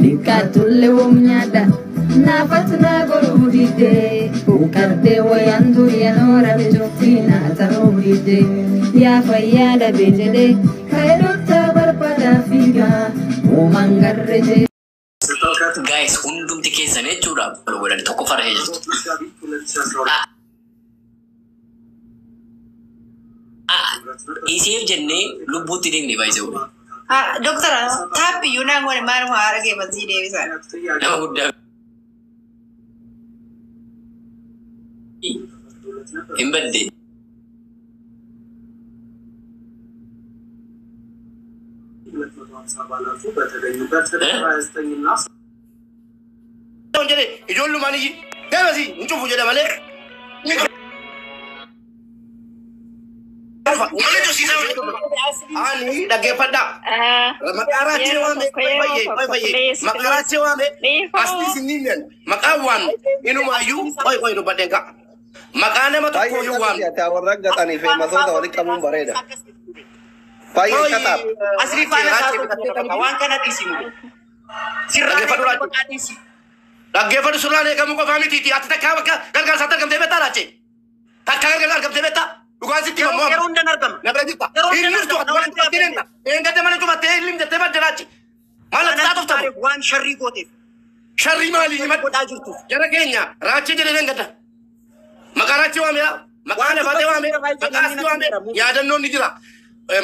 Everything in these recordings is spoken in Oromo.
Bikatulle womnyada nafatna gorudide ukarte wayandu yanora bejoftina tarudide ya fayada bejede kayrota barpada figa umangarreje. Guys, undum tike sane chura program toko farhe jirtu. Isif jenne lubbu tiding ni baise ube. Dokter, tapi Yunang ngone maru harage masih dewi sana. Nama udah. Embedde. Jadi, ijolu mani ji. Dia masih muncul puja dah balik. Ani dage pada. Makara cewa me makara cewa me asli sininya. Makawan inu mayu koi do badega. Makane matu koyu wan. Ya warna gata ni famous hoda wali kamu bareda. Pai kata asli fana satu kawan kana di sini. Sirage fadu lagi. Dage fadu sulale kamu ko fami titi atta kawa gargar satar kam debeta race. Takar gargar kam debeta. Bukan sih tiba mau. Kerunda narkam. Nggak berani tak. Ini tuh orang tua tiren tak. Enggak teman cuma telim de teman deraci. Malah satu tahu. Wan syarri kotif. Syarri mali ni mat. Kota jurtu. Jara kenya. Raci jadi enggak dah. Maka raci wame ya. Maka ane fate wame. Maka asli wame. Ya ada non dijila.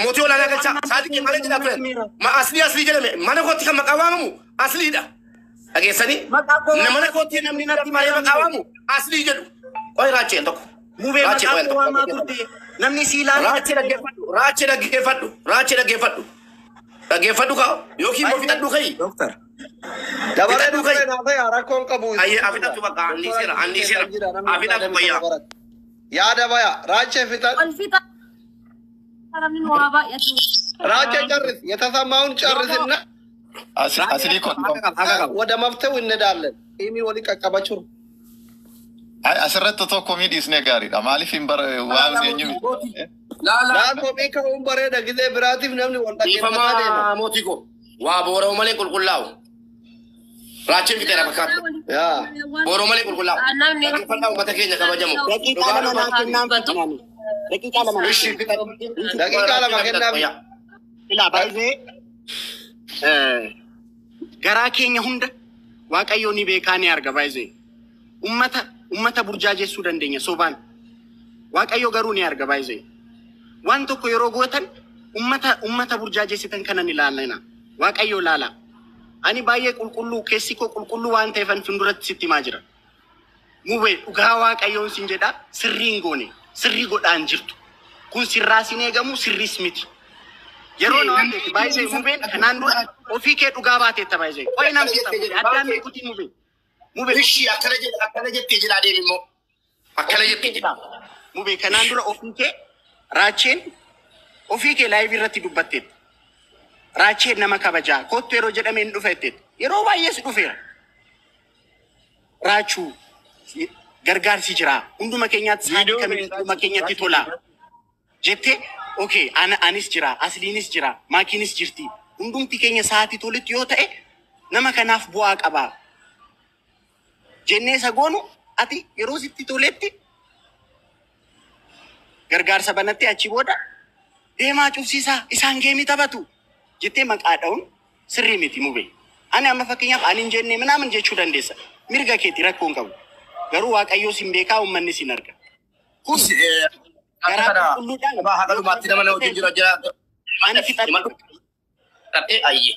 Moti wala naga cha. Sadi ke male jila tuh. Ma asli jadi me. Mana kau tiga maka wamu. Asli dah. Lagi sani. Mana kau tiga namina ti male maka wamu. Asli jadi. Kau raci entok. Mube makamu wa makuti. Namni sila. Raci dah gefatu kau. Yoki mau kita dukai. dokter. Dabare Kita dukai. apa ya rakon kabu. Aye, afita tu baka andi sera. Afita tu baya. Ya ada baya. Race fitan. Alfita kami mau apa ya tuh? Race charris. Ya tasa maun charris na. Asli kon. Wada mafta winne dalle. Ini wali kakabachur. Asirratti tokko miidhisne gaariidha. Maaliif hin waan eenyu La ko be ka umbare da gize biratif namni wonta ke Ifama motiko. Wa boro male kulkullau. Raci kita dah bakat. Ya. Boro male kulkullau. Ifama mata kenya kabajamu. Lagi kala manakin nam. Lagi kala manakin. Dagi kala makin nabi. Ila baise. Garaa keenya hunda Waaqayyo ni beekanii arga baise. Ummata burjaajesuu dandeenya sobaan. Waaqayyo garuu ni arga baise. Waan tokko yeroo gootan ummata burjaajessitan kanan ilaalina. Waaqayyo laala. Ani baay'ee qulqulluu keessi koo qulqulluu waan ta'eef funduratti sitti himaa jira. Mube dhugaa Waaqayyoon sin jedha sirriin goone sirrii godhaan jirtu. Kun sirraa sin eegamu sirris miti. Yeroo waan ta'eef baay'ee mubeen kanaan dura ofii kee dhugaa baateetta baay'ee. Qoy namti addaan beekutii mube. Mube Ishi akkana jettee jira deemi immoo. Akkana jettee jira. Mube kanaan dura ofii kee raacheen ofii kee laayivii irratti dubbatteetta. Raacheen nama kabajaa kottu yeroo jedhameen dhufeetteetta. Yeroo baay'ees dhufeera. Raachuu gargaarsi jira. Hunduma keenyaatti saadii kamitti hunduma keenyatti tola. Jettee okay anis jira asliinis jira maakiinis jirti. Hundumti keenya sa'aatii tolitti yoo ta'e nama kanaaf bu'aa qaba. Jennee sagoonu ati yeroo sitti toletti gargaarsa banatti achi booda deemaa cufsiisaa isaan geemii taphatu jettee maqaa dha'uun sirrii miti mube. Ani amma fakkeenyaaf ani hin jenne minaamin jechuu dandeessa. Mirga keetti rakkoon qabu. Garuu Waaqayyoo sin beekaa uummanni sin arga. Kun garaa qulqulluudhaan Haqalumaatti nama wajjin jira. ani fixadhu. Ayye.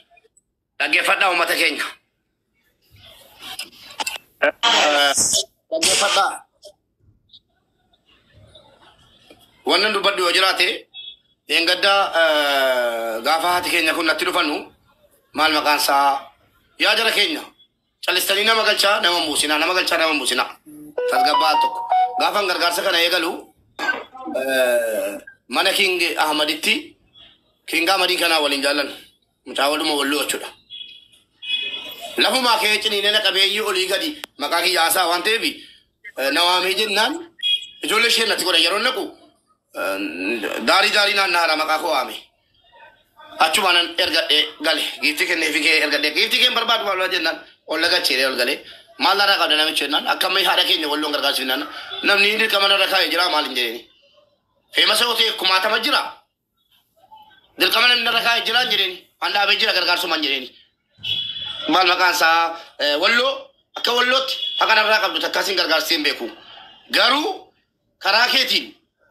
Dhaggeeffadhaa uummata keenya. Dhaggeeffadhaa. Wannan dubbadhu yoo jiraate gaddaa gaafa haati keenya kun natti dhufannu maal maqaan isaa yaa jara keenya calistanii nama galchaa nama buusina tasgabbaa tokko gaafan gargaarsa kana eegalu mana King Ahmaditti King Ahmadii kana waliin jaallan mucaa waluma walluu jechuudha. Lafumaa kee ciniinee qabeeyyii olii gadi maqaa kiyyaasaa waan ta'eef na waamee jennaan ijoollee isheen natti godha yeroo naqu daarii naanna'aadha maqaa koo waame. achumanan ergadhe gale gifti kenne fike ergadhe gifti ken barbaadu wala jennan olla gachire ol gale mallara ka dana michenan akamai hada kenne wallo gargar sinan namni ndi kamana raka jira malin jeni famous hote kumata majira dil kamana ndi raka jira jeni anda be jira gargar so man jeni mal makan sa wallo aka wallot aka na raka du takasin gargar sembe ku garu karaketin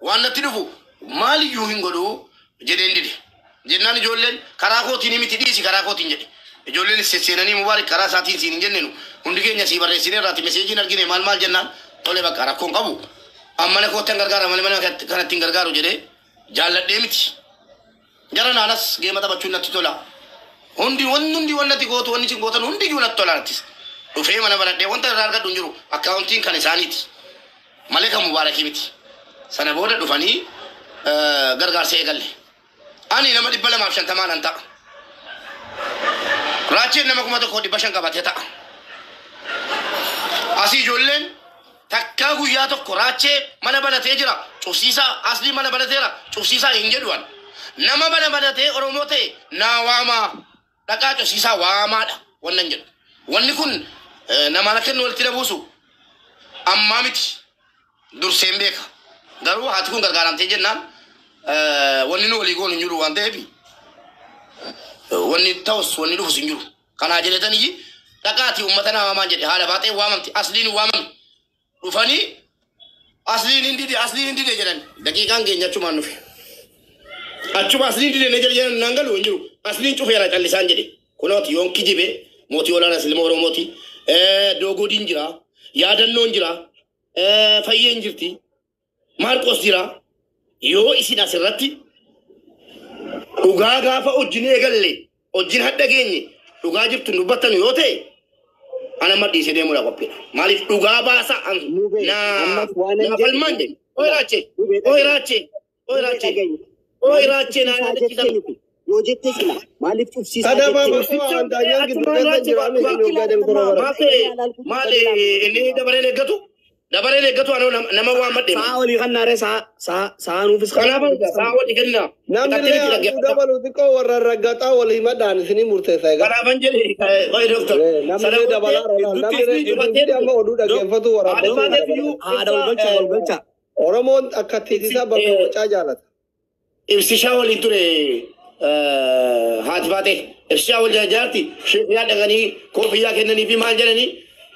wanna tidufu mali yu hingodo jedendide jennan jollen karakoti ni miti disi karakoti njedi jollen senani mubarak kara sati sin jennenu hundige nya si barre sine rati message nargine mal jennan tole ba karakon kabu amma ko tangargara mal man kana tingargaru jede jalla demiti jara nanas ge mata bachunna titola hundi wonnati goto wonni cin goto hundi guna tolaratis do fe mana barade wonta rarga dunjuru accounting kan saniti maleka mubarak miti sana boda do fani gargar se galle ani nama dibala ma shan tamanan ta rache nama kuma to ko di bashan ka bateta asi jollen takka guya to korache mana bana tejira chusisa asli mana bana tera chusisa injedwan nama bana te oromote na wama daka chusisa wama da wannan jin wanni kun nama na ken walti da busu amma miti dur sembe ka daru hatu kun gargaram tejennan wani no ligo no nyuru wande bi wani taws wani du sinjuru kana jele tani ji takati ummatana wa manje hala bate wa mamti aslini wa mam rufani aslini ndide jelan dakika ngenya chuma nufi achuma aslini ndide ne jelan nangalu njuru aslini chu fera kalli sanjede kunoti yon kijibe moti wala naslimo ro moti dogo dinjira yadan nonjira fayye njirti marcos dira yo isina sirratti uga gafa ojine galle ojin hadda genye uga jibtu nubatan yote ana maddi se demu la koppi malif uga ba sa an na falmande oy rache na yo jette sina malif tufsi sada ba anda yangi dukkan jirami no gadem korora male ene dabare le gato nama wa madde saoli kannare sa nu fis kana ba saoli ganna namne dabalu diko warra ragata wali madan sini murte sai ga kana banjeli oi doctor namne dabala namne amma odu da ke fatu wara ada golcha oromon akati disa ba cha jalat ibsishawli ture hatbate ibsishawli jati ya dagani kofiya kenani fi manjalani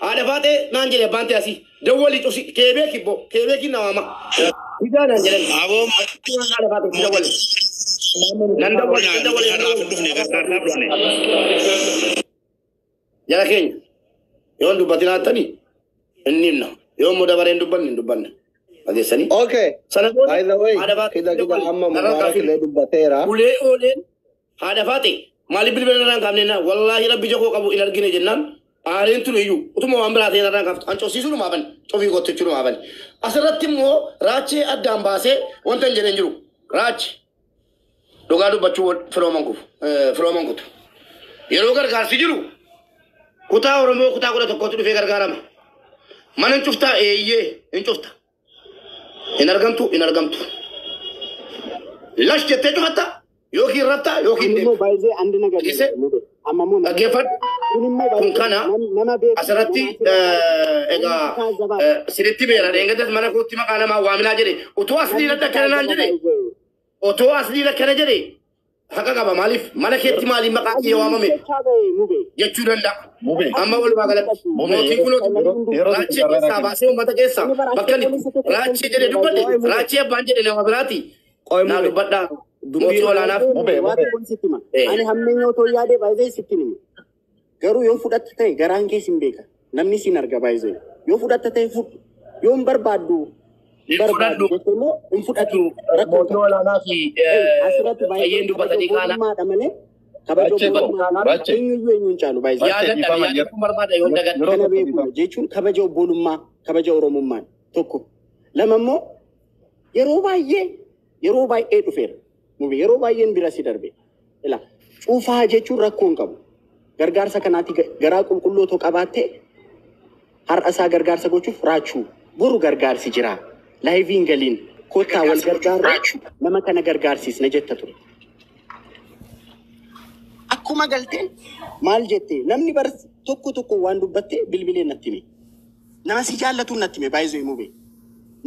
ada bate nanjele bante asi dawali to kebe ki nawama idana jere abo ada bate dawali nanda wali dufne ga ta dufne jara ken yon du batila tani enninna yon mo dabare nduban ade sani okay by the way kida amma mubarak le du batera ule olen ada bate mali bilbel nan kamne wallahi rabbi joko kabu ilal gine jennan Arin tu leyu, utuma ambra tena ranga, anco sisu lu maban, cobi gote curu maban. Asarat timmo rache adam base, wonten jerenjuru, rache. Dogadu bacu fromangu tu. Yerogar garsi juru. Kuta oromo kuta to kotu fegar garama. Manen cufta ye, encufta. Inargamtu. Lash jette hatta, yoki ratta, yoki ne. Mo baize andina gadi. Amamuna. Agefat. Kunkana asarati ega siriti bera engadas mana kutti makana ma wamina jere oto asli la takana jere oto asli la kana jere haka ga malif mana ketti mali makati wamame yechuranda amma wal bagala moti kulo rache sa base mata kessa bakali rache jere dubade rache banje ne wabrati na dubada dumbi wala na ani hammenyo to yade baize sikini garu yo fudatta tay garange simbeka namni sinarga baize yo fudatta tay fut yo barbadu mo fudatu rakko wala na fi asratu baize yendu batadi kana ma damane kabajo bace ñu chalu baize ya da barbada yo daga kana be jechun kabajo bolumma kabajo romumma tokko lamammo yero baye du fer mo be yero baye en birasi darbe ela cufa jechun rakkon kabu gargaarsa kanaati garaa qulqulloo to qabaate har'asaa gargaarsa gochuuf raachuu boru gargaarsi jira laayiviin galiin kootaa wal gargaaru nama kana gargaarsiisna jetta ture akkuma galteen maal jettee namni bar tokko waan dubbatte bilbilee natti hime. Nama si jaallatu natti hime baay'ee mubee.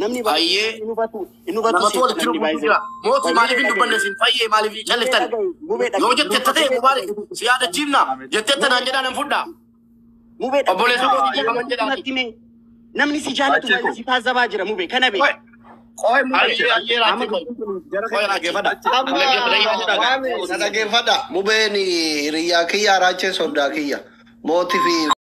Namni Fayyee. inubatu Namatu walitti dhufu jira. Mootii maaliif hin dubbanne siin fayyee maaliif calliftan? Yoo jettetta ta'e maaliif si yaadachiifna? Jettetta naan jedhaa nan fudhaa. Mubee Obboleessa kootii qaban jedhaati. namni si jaallatu baay'ee si taasifaa jira mubee kana bee. Sana geeffadha. Mubeen hiriyaa kiyya raachee soddaa kiyya. Mootii fi